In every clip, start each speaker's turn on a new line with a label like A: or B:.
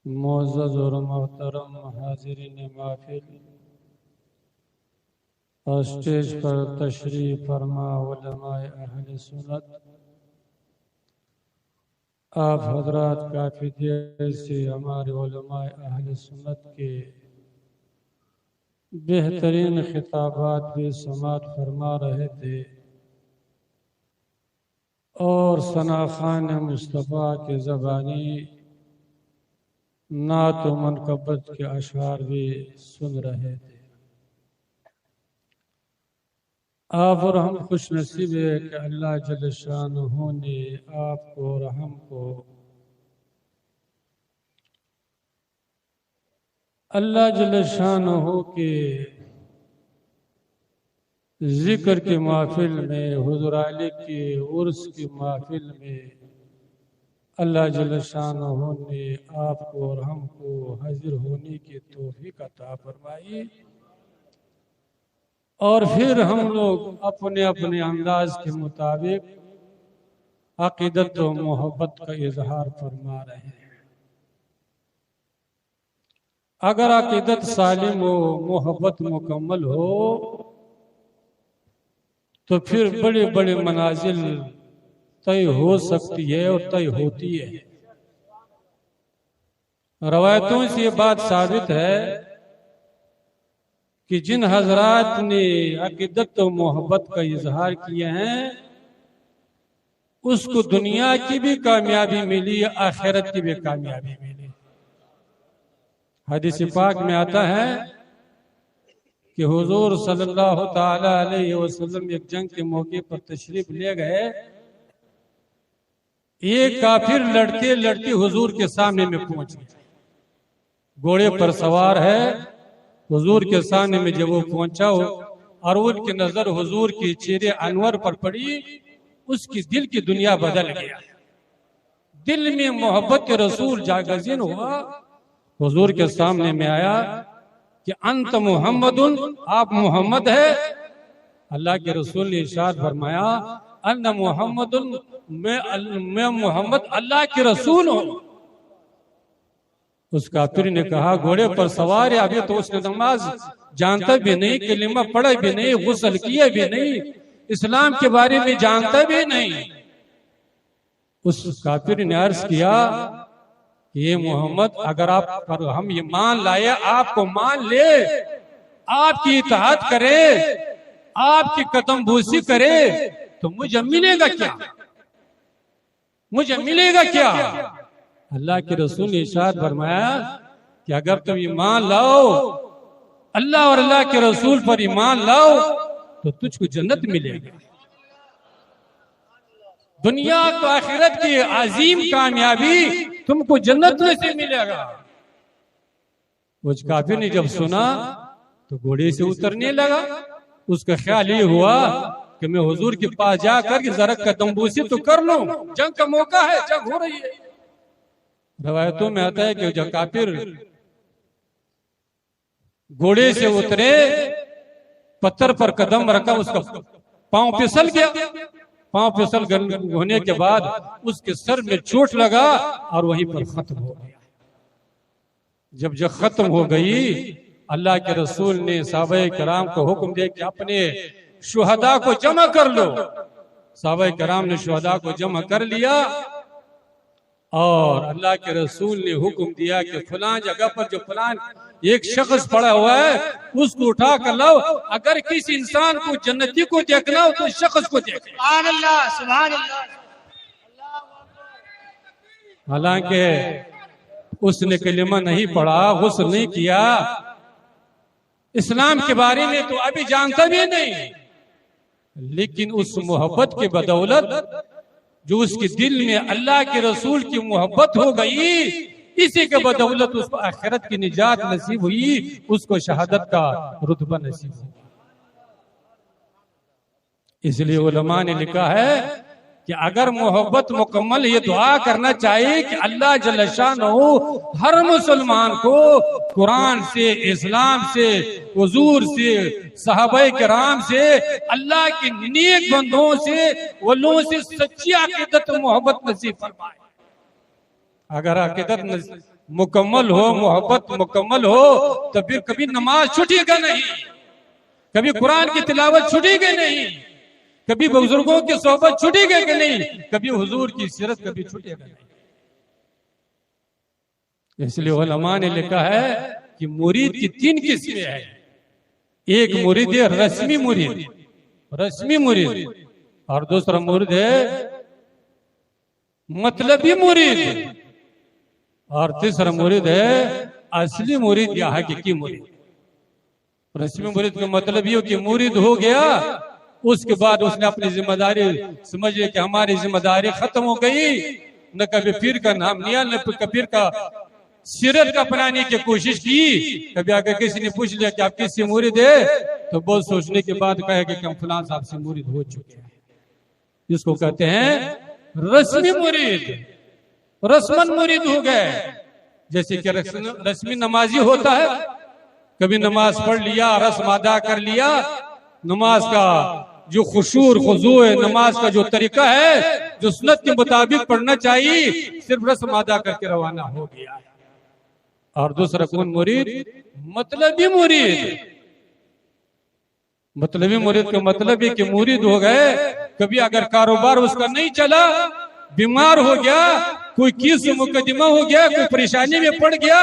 A: معزز اور محترم حاضرین محفل، اسٹیج پر تشریف فرما علماء اہل سنت، آپ حضرات کافی دیر سے ہمارے علماء اہل سنت کے بہترین خطابات بھی سماعت فرما رہے تھے اور ثناخوان مصطفیٰ کے زبانی نعت و منقبت کے اشعار بھی سن رہے تھے۔ آپ اور ہم خوش نصیب ہے کہ اللہ جل شانہ نے آپ کو اور ہم کو اللہ جل شانہ کے ذکر کی محفل میں، حضور علی کی عرس کی محفل میں اللہ جل شانہ نے آپ کو اور ہم کو حاضر ہونے کی توفیق عطا فرمائی، اور پھر ہم لوگ اپنے اپنے انداز کے مطابق عقیدت و محبت کا اظہار فرما رہے ہیں۔ اگر عقیدت سالم ہو، محبت مکمل ہو، تو پھر بڑے بڑے منازل طے ہو سکتی ہے اور طے ہوتی ہے۔ روایتوں سے یہ بات ثابت ہے کہ جن حضرات نے عقیدت و محبت کا اظہار کیے ہیں اس کو دنیا کی بھی کامیابی ملی، آخرت کی بھی کامیابی ملی۔ حدیث پاک میں آتا ہے کہ حضور صلی اللہ تعالی علیہ وسلم ایک جنگ کے موقع پر تشریف لے گئے، ایک کافر لڑتے لڑتے حضور کے سامنے میں پہنچ گیا، گھوڑے پر سوار ہے، حضور کے سامنے میں جب وہ پہنچا اور ان کی نظر حضور کی چہرے انور پر پڑی، اس کی دل کی دنیا بدل گیا، دل میں محبت رسول جاگزین ہوا۔ حضور کے سامنے میں آیا کہ انت محمد، آپ محمد ہے؟ اللہ کے رسول نے ارشاد فرمایا ان محمد، میں محمد اللہ کے رسول ہوں۔ اس کافر نے کہا گھوڑے پر سوار ہے، ابھی تو اس نے نماز جانتا بھی نہیں، کلمہ پڑھا بھی نہیں، غسل کیا بھی نہیں، اسلام کے بارے میں جانتا بھی نہیں۔ اس کافر نے عرض کیا کہ یہ محمد، اگر آپ پر ہم یہ مان لائے، آپ کو مان لے، آپ کی اطاعت کرے، آپ کی قدم بوسی کرے، تو مجھے ملے گا کیا؟ مجھے ملے گا کیا؟ اللہ کے رسول نے ارشاد فرمایا کہ اگر تم ایمان لاؤ، اللہ اور اللہ کے رسول پر ایمان لاؤ، تو تجھ کو جنت ملے گی۔ دنیا کو آخرت کی عظیم کامیابی تم کو جنت میں سے ملے گا۔ اس کافر نے جب سنا تو گھوڑے سے اترنے لگا، اس کا خیال یہ ہوا کہ میں حضور کے پاس جا کر کے ذرا قدم بوسی تو کر لوں، جنگ کا موقع ہے، جنگ ہو رہی ہے۔ روایتوں میں آتا ہے کہ جب کافر گھوڑے سے اترے، پتھر پر قدم رکھا، اس کا پاؤں پھسل گیا، پاؤں پھسل ہونے کے بعد اس کے سر میں چوٹ لگا اور وہیں پر ختم ہو گیا۔ جب ختم ہو گئی، اللہ کے رسول نے صحابہ کرام کو حکم دیا کہ اپنے شہداء کو جمع کر لو۔ صحابہ کرام نے شہداء کو جمع کر لیا، اور اللہ کے رسول نے حکم دیا کہ فلان جگہ پر جو فلان ایک شخص پڑا ہوا ہے اس کو اٹھا کر لاؤ، اگر کسی انسان کو جنتی کو دیکھنا ہو تو اس شخص کو دیکھ۔ سبحان اللہ، سبحان اللہ۔ حالانکہ اس نے کلمہ نہیں پڑھا، غسل نہیں کیا، اسلام کے بارے میں تو ابھی جانتا بھی نہیں، لیکن اس محبت کے بدولت جو اس کے دل میں اللہ کے رسول کی محبت ہو گئی، اسی کے بدولت اس کو آخرت کی نجات نصیب ہوئی، اس کو شہادت کا رتبہ نصیب ہوا۔ اس لیے علماء نے لکھا ہے کہ اگر محبت مکمل، یہ دعا کرنا چاہیے کہ اللہ جل شانہ ہر مسلمان کو قرآن سے، اسلام سے، حضور سے، صحابہ کرام سے، اللہ کے نیک بندوں سے، ولیوں سے سچی عقیدت و محبت نصیب فرمائے۔ اگر عقیدت مکمل ہو، محبت مکمل ہو، تو پھر کبھی نماز چھٹے گا نہیں، کبھی قرآن کی تلاوت چھٹے گا نہیں، کبھی بزرگوں کی صحبت چھٹے گا کہ نہیں، کبھی حضور کی سیرت کبھی چھٹے گا نہیں۔ اس لیے علماء نے لکھا ہے کہ مرید کی 3 قسمیں ہیں۔ ایک مرید ہے رسمی مرید، رسمی مرید، اور دوسرا مرید ہے مطلبی مرید، اور تیسرا مرید ہے اصلی مرید یا حقیقی مرید۔ رسمی مرید کا مطلب یہ کہ مرید ہو گیا، اس کے بعد اس نے اپنی ذمہ داری سمجھے کہ ہماری ذمہ داری ختم ہو گئی، نہ کبھی پیر کا نام لیا، نہ پیر کا سیرت کا اپنانے کی کوشش کی۔ کبھی اگر کسی نے پوچھ لیا کہ آپ کس سے مرید ہے، تو بہت سوچنے کے بعد کہے کہ ہم فلاں صاحب سے مرید ہو چکے ہیں۔ جس کو کہتے ہیں رسمی مرید، رسمن مرید ہو گئے۔ جیسے کہ رسمی نمازی ہوتا ہے، کبھی نماز پڑھ لیا، رسم ادا کر لیا، نماز کا جو خشوع خضوع ہے، نماز کا جو طریقہ ہے جو سنت کے مطابق پڑھنا چاہیے، صرف رسم ادا کر کے روانہ ہو گیا۔ اور دوسرا کون مرید؟ مطلبی مرید۔ مطلبی مرید کا مطلب ہے کہ مرید ہو گئے، کبھی اگر کاروبار اس کا نہیں چلا، بیمار ہو گیا، کوئی کیس مقدمہ ہو گیا، کوئی پریشانی میں پڑ گیا،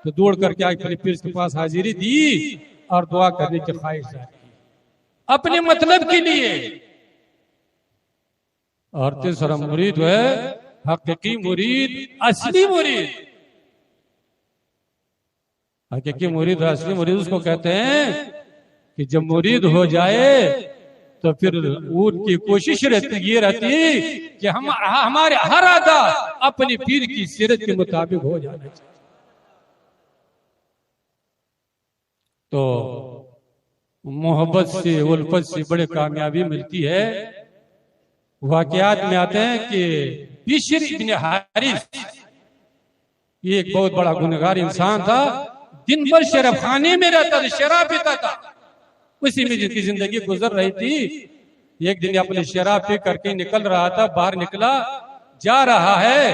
A: تو دوڑ کر کے اپنے پیر کے پاس حاضری دی اور دعا کرنے کی خواہش ہے اپنے مطلب کے لیے۔ اور تیسرا مرید ہے حقیقی مرید، اصلی مرید۔ حقیقی مرید، اصلی مرید اس کو کہتے ہیں کہ جب مرید ہو جائے تو پھر ان کی کوشش یہ رہتی کہ ہمارے ہر ادا اپنے پیر کی سیرت کے مطابق ہو جانا چاہیے۔ تو محبت سے، الفت سے بڑے کامیابی ملتی ہے۔ واقعات میں آتے ہیں کہ بشر ابن حارث یہ ایک بہت بڑا گنہگار انسان تھا، دن بھر شراب خانے میں رہتا تھا، شراب پیتا تھا، اسی میں جن کی زندگی گزر رہی تھی۔ ایک دن اپنی شراب پی کر کے نکل رہا تھا، باہر نکلا، جا رہا ہے،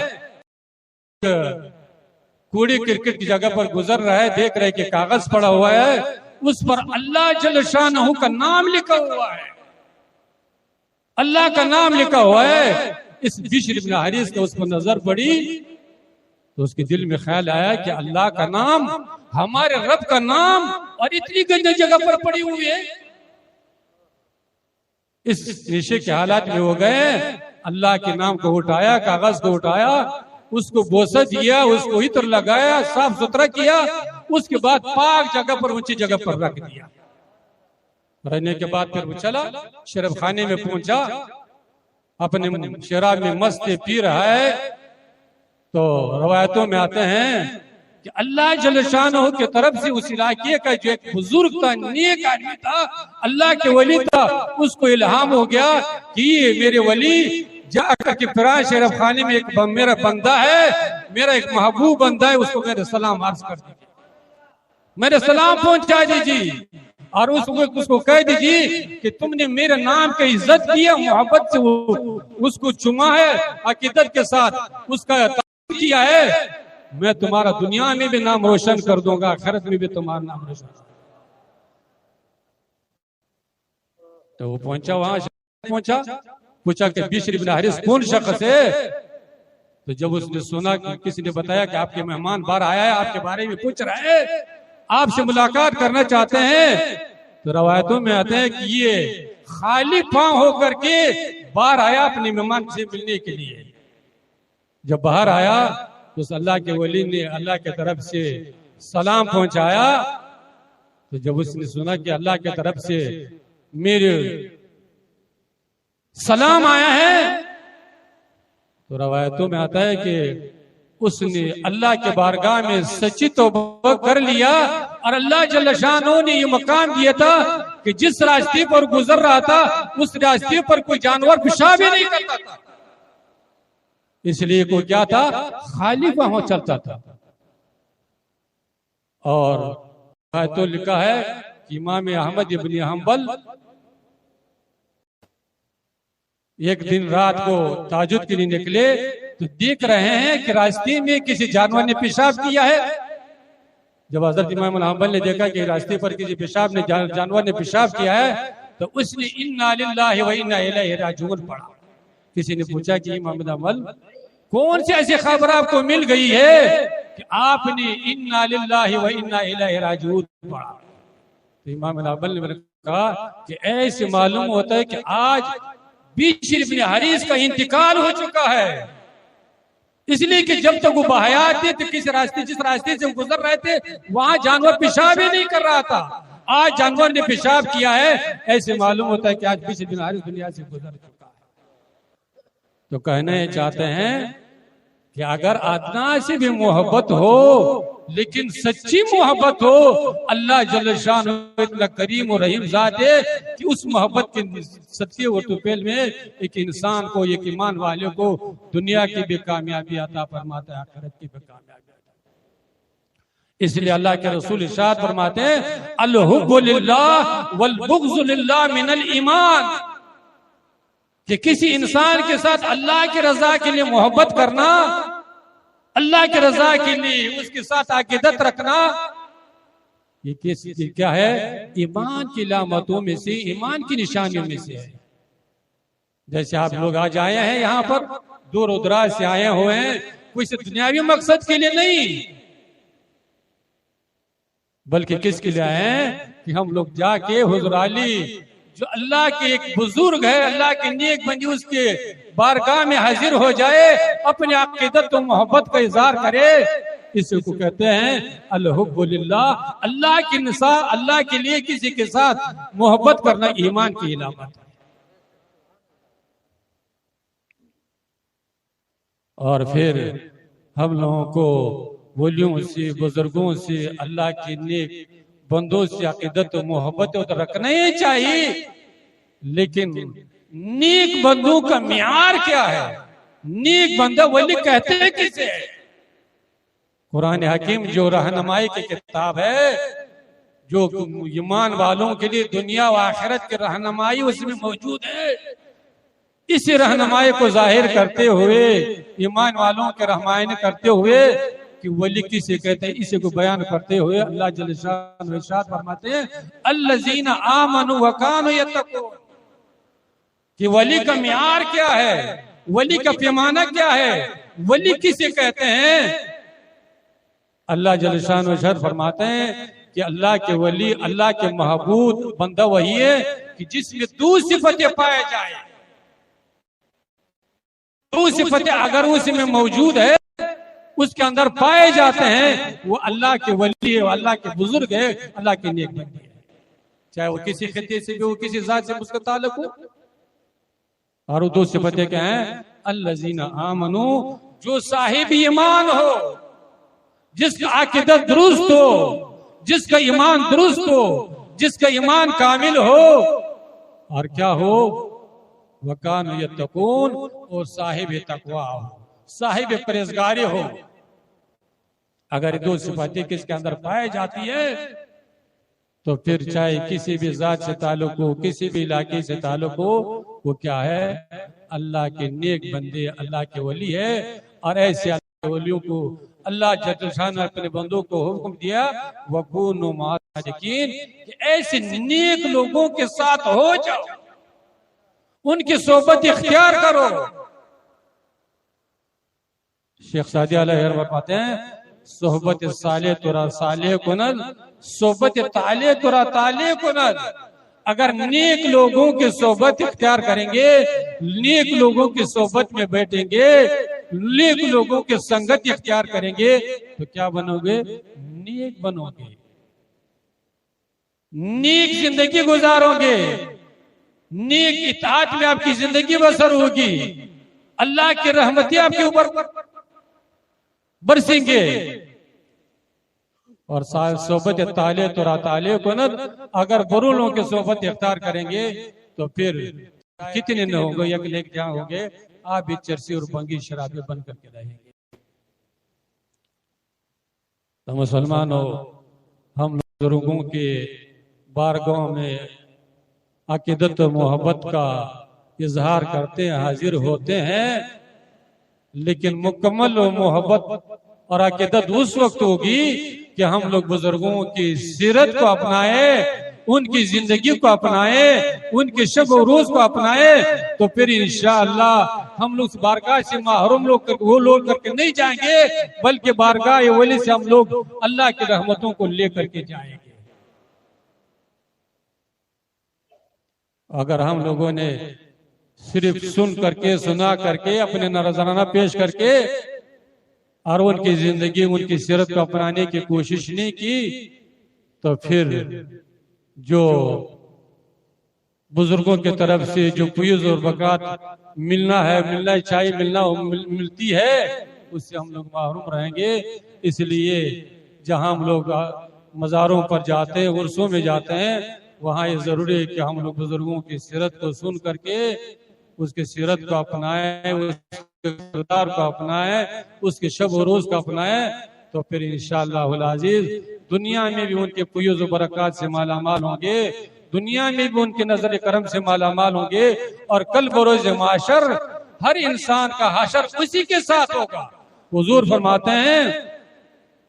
A: کوڑی کرکٹ کی جگہ پر گزر رہا ہے، دیکھ رہے کہ کاغذ پڑا ہوا ہے، اس پر اللہ جل شانہ کا نام لکھا ہوا ہے، اللہ کا نام لکھا ہوا ہے۔ اس بشر بن حارث کا اس پر نظر پڑی تو اس کے دل میں خیال آیا کہ اللہ کا نام، ہمارے رب کا نام، اور اتنی گندی جگہ پر پڑی ہوئی ہے۔ اس نشے کے حالات میں ہو گئے، اللہ کے نام کو اٹھایا، کاغذ کو اٹھایا، اس کو بوسہ دیا، اس کو عطر لگایا، صاف ستھرا کیا، اس کے بعد پاک جگہ پر، اونچی جگہ پر رکھ دیا۔ رہنے کے بعد پھر وہ چلا، شراب خانے میں پہنچا، اپنے شراب میں مست پی رہا ہے۔ تو روایتوں میں آتے ہیں کہ اللہ جل شانہ کی طرف سے اس علاقے کا جو ایک بزرگ تھا، نیک آدمی تھا، اللہ کے ولی تھا، اس کو الہام ہو گیا کہ یہ میرے ولی جا کر کے فراش شراب خانے میں ایک میرا بندہ ہے، میرا ایک محبوب بندہ ہے، اس کو میرے سلام عرض کر دیجیے، میرے سلام پہنچا دیجیے، اور اس کو کہہ دیجیے کہ تم نے میرے نام کی عزت کیا، محبت سے اس کو چما ہے، عقیدت کے ساتھ اس کا تعریف کیا ہے، میں تمہارا دنیا میں بھی نام روشن کر دوں گا، آخرت میں بھی تمہارا نام روشن کر دوں گا۔ تو وہ پہنچا، وہاں پہنچا، پوچھا کہ بشر بن حارث کون شخص ہے؟ تو جب اس نے سنا کہ کسی نے بتایا کہ آپ کے مہمان باہر آیا ہے، آپ کے بارے میں پوچھ رہے ہیں، آپ سے ملاقات کرنا چاہتے ہیں، تو روایتوں میں آتے ہیں کہ یہ خالی پاؤں ہو کر کے باہر آیا اپنے مہمان سے ملنے کے لیے۔ جب باہر آیا تو اس اللہ کے ولی نے اللہ کی طرف سے سلام پہنچایا۔ تو جب اس نے سنا کہ اللہ کی طرف سے میرے سلام آیا ہے، تو روایتوں میں آتا ہے کہ اس نے اللہ کے بارگاہ میں سچی توبہ کر لیا، اور اللہ جل شانہ نے یہ مقام دیا تھا کہ جس راستے پر گزر رہا تھا اس راستے پر کوئی جانور پیشاب ہی نہیں کرتا تھا، اس لیے کوئی کیا تھا، خالی وہاں چلتا تھا۔ اور تو لکھا ہے کہ امام احمد ابن حنبل ایک دن رات کو تہجد کے لیے نکلے تو دیکھ رہے ہیں کہ راستے میں کسی جانور نے پیشاب کیا ہے. جب حضرت امام حنبل نے دیکھا کہ راستے پر کسی جانور نے پیشاب کیا ہے تو اس نے انا للہ و انا الیہ راجعون پڑھا. کسی نے پوچھا کہ امام حنبل کون سی ایسی خبر آپ کو مل گئی ہے کہ آپ نے انا للہ و انا الیہ راجعون پڑھا؟ تو امام حنبل نے کہا کہ ایسے معلوم ہوتا ہے کہ آج بشر بن حریث کا انتقال ہو چکا ہے، اس لیے کہ جب تک وہ بحیات تھے تو جس راستے سے گزر رہے تھے وہاں جانور پیشاب ہی نہیں کر رہا تھا. آج جانور نے پیشاب کیا ہے، ایسے معلوم ہوتا ہے کہ آج بشر بن حریث دنیا سے گزر چکا ہے. تو کہنا یہ چاہتے ہیں کہ اگر ادنا سے بھی محبت ہو لیکن سچی محبت ہو، اللہ جل شانہ اتنا کریم و رحیم ذات ہے کہ اس محبت کے صدقے و توفیل میں ایک انسان کو، ایک ایمان والے کو دنیا کی بھی کامیابی عطا فرماتا ہے، آخرت کی بھی کامیابی عطا. اس لیے اللہ کے رسول ارشاد فرماتے ہیں الحب للہ والبغض للہ من الایمان، کہ کسی انسان کے ساتھ اللہ کی رضا کے لیے محبت کرنا، اللہ کی رضا کے لیے اس کے ساتھ عقیدت رکھنا، یہ کیا ہے؟ ایمان کی علامتوں میں سے، ایمان کی نشانیوں میں سے ہے. جیسے آپ لوگ آج آئے ہیں یہاں پر، دور و دراز سے آئے ہوئے ہیں، کوئی سے دنیاوی مقصد کے لیے نہیں بلکہ کس کے لیے آئے ہیں کہ ہم لوگ جا کے حضور علی جو اللہ کے ایک بزرگ ہے، اللہ کے نیک بندی، اس کے بارگاہ میں حاضر ہو جائے، اپنے عقیدت و محبت کا اظہار کرے. اس کو کہتے ہیں الحب للہ. اللہ کی نثار، اللہ کے لیے کسی کے ساتھ محبت کرنا ایمان کی علامت ہے. اور پھر ہم لوگوں کو ولیوں سے، بزرگوں سے، اللہ کے نیک بندوں سے عقیدت و محبت تو رکھنا ہی چاہیے، لیکن نیک بندوں کا معیار کیا ہے؟ نیک بندہ ولی کہتے ہیں کسے؟ قرآن حکیم جو رہنمائی کی کتاب ہے، جو ایمان والوں کے لیے دنیا و آخرت کی رہنمائی اس میں موجود ہے، اسی رہنمائی کو ظاہر کرتے ہوئے، ایمان والوں کے رہنمائی کرتے ہوئے کہ ولی کسے کہتے ہیں، اسے کو بیان کرتے ہوئے اللہ جل شانہ ارشاد فرماتے ہیں الذین آمنوا وکانوا یتقون، کہ ولی کا معیار کیا ہے، ولی کا پیمانہ کیا ہے، ولی کسے کہتے ہیں؟ اللہ جل شانہ ارشاد فرماتے ہیں کہ اللہ کے ولی، اللہ کے محبوب بندہ وہی ہے کہ جس میں دو صفتیں پائے جائیں. دو صفتیں اگر اس میں موجود ہے، اس کے اندر پائے جاتے ہیں، وہ اللہ کے ولی ہے، وہ اللہ کے بزرگ ہے، اللہ کے نیک بندے ہے، چاہے وہ کسی خطے سے بھی ہو، کسی ذات سے اس کا تعلق ہو. اور وہ دو صفتیں کیا ہیں؟ الذین آمنوا، جو صاحب ایمان ہو، جس کا عقیدت درست ہو، جس کا ایمان درست ہو، جس کا ایمان کامل ہو، اور کیا ہو؟ وَكَانُوا يَتَّقُونَ، اور صاحب تقوی ہو، صاحب پرہیزگاری ہو. اگر دو صفاتیں کس کے اندر پائے جاتی ہے تو پھر چاہے کسی بھی ذات سے تعلق ہو، کسی بھی علاقے سے تعلق ہو، وہ کیا ہے؟ اللہ کے نیک بندے، اللہ کے ولی ہے. اور ایسے اللہ کے ولیوں کو اللہ جل شانہ اپنے بندوں کو حکم دیا وَكُونُوا مَعَ الصَّادِقِينَ، کہ ایسے نیک لوگوں کے ساتھ ہو جاؤ، ان کی صحبت اختیار کرو. شیخ سعدی علیہ رحمہ فرماتے ہیں صحبت صالح ترا صالح کنل، صحبت طالح ترا طالح کنل. اگر نیک لوگوں کی صحبت اختیار کریں گے، نیک لوگوں کی صحبت میں بیٹھیں گے، نیک لوگوں کی سنگت اختیار کریں گے تو کیا بنو گے؟ نیک بنو گے، نیک زندگی گزارو گے، نیک اطاعت میں آپ کی زندگی بسر ہوگی، اللہ کی رحمتیں آپ کے اوپر برسیں گے. اور صحبت طالع ترا طالع کنت، اگر برو لوگوں کی صحبت اختیار کریں گے تو پھر کتنے نہ ہوں گے، یک لیک جہاں ہوں گے، آپ بھی چرسی اور بنگی شرابیں بن کر کے رہیں گے. تو مسلمانوں، ہم بزرگوں کے بارگاہوں میں عقیدت و محبت کا اظہار کرتے ہیں، حاضر ہوتے ہیں، لیکن مکمل و محبت اور عقیدت اس وقت ہوگی کہ ہم لوگ بزرگوں کی سیرت کو اپنائیں، ان کی زندگی کو اپنائیں، ان کے شب و روز کو اپنائیں، تو پھر انشاءاللہ ہم لوگ بارگاہ سے محروم وہ لوگ کر کے نہیں جائیں گے، بلکہ بارگاہ ولی سے ہم لوگ اللہ کی رحمتوں کو لے کر کے جائیں گے۔ اگر ہم لوگوں نے صرف سن کر کے، سنا کر کے، اپنے نظرانہ پیش کر کے اور ان کی زندگی، ان کی سیرت کو اپنانے کی کوشش نہیں کی، تو پھر جو بزرگوں کی طرف سے جو فیض اور برکات ملنا چاہیے، ملتی ہے، اس سے ہم لوگ محروم رہیں گے۔ اس لیے جہاں ہم لوگ مزاروں پر جاتے ہیں، عرسوں میں جاتے ہیں، وہاں یہ ضروری ہے کہ ہم لوگ بزرگوں کی سیرت کو سن کر کے اس کی سیرت کو اپنائیں، اس کے کردار کو اپنائیں، اس کے شب و روز کو اپنائیں، تو پھر انشاءاللہ العزیز دنیا میں بھی ان کے فیض و برکات سے مالا مال ہوں گے، دنیا میں بھی ان کے نظر کرم سے مالا مال ہوں گے، اور کل بروز معاشر ہر انسان کا حشر اسی کے ساتھ ہوگا۔ حضور فرماتے ہیں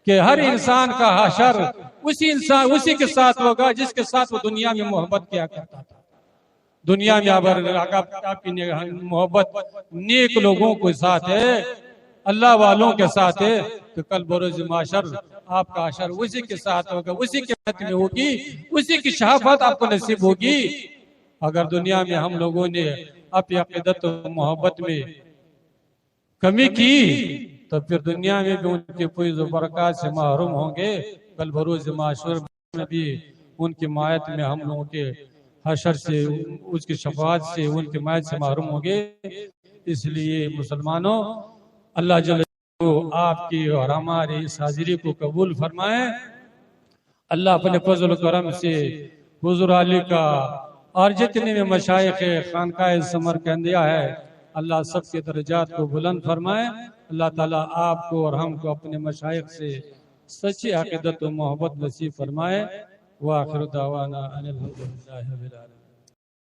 A: کہ ہر انسان کا حشر اسی کے ساتھ ہوگا جس کے ساتھ وہ دنیا میں محبت کیا کرتا تھا۔ دنیا میں آپ کی محبت نیک لوگوں کے ساتھ ہے، اللہ والوں کے ساتھ ہے، تو کل بروز معاشر آپ کا حشر اسی کے ساتھ ہوگا، اسی کے ساتھ میں ہوگی، اسی کی شفاعت آپ کو نصیب ہوگی۔ اگر دنیا میں ہم لوگوں نے اپنی عقیدت و محبت میں کمی کی تو پھر دنیا میں بھی ان کے فیض و برکات سے محروم ہوں گے، کل بروز معاشر میں بھی ان کی مائت میں ہم لوگوں کے حشر سے، اس کی شفاعت سے، ان کی مائت سے محروم ہوں گے۔ اس لیے مسلمانوں، اللہ جل آپ کی اور ہماری اس حاضری کو قبول فرمائیں۔ اللہ اپنے فضل و کرم سے حضور علی کا اور جتنے میں مشائخ خانقاہ سمرقندیہ ہے، اللہ سب کے درجات کو بلند فرمائے۔ اللہ تعالیٰ آپ کو اور ہم کو اپنے مشائخ سے سچی عقیدت و محبت نصیب فرمائے۔ وآخر دعوانا ان الحمدللہ رب العالمین۔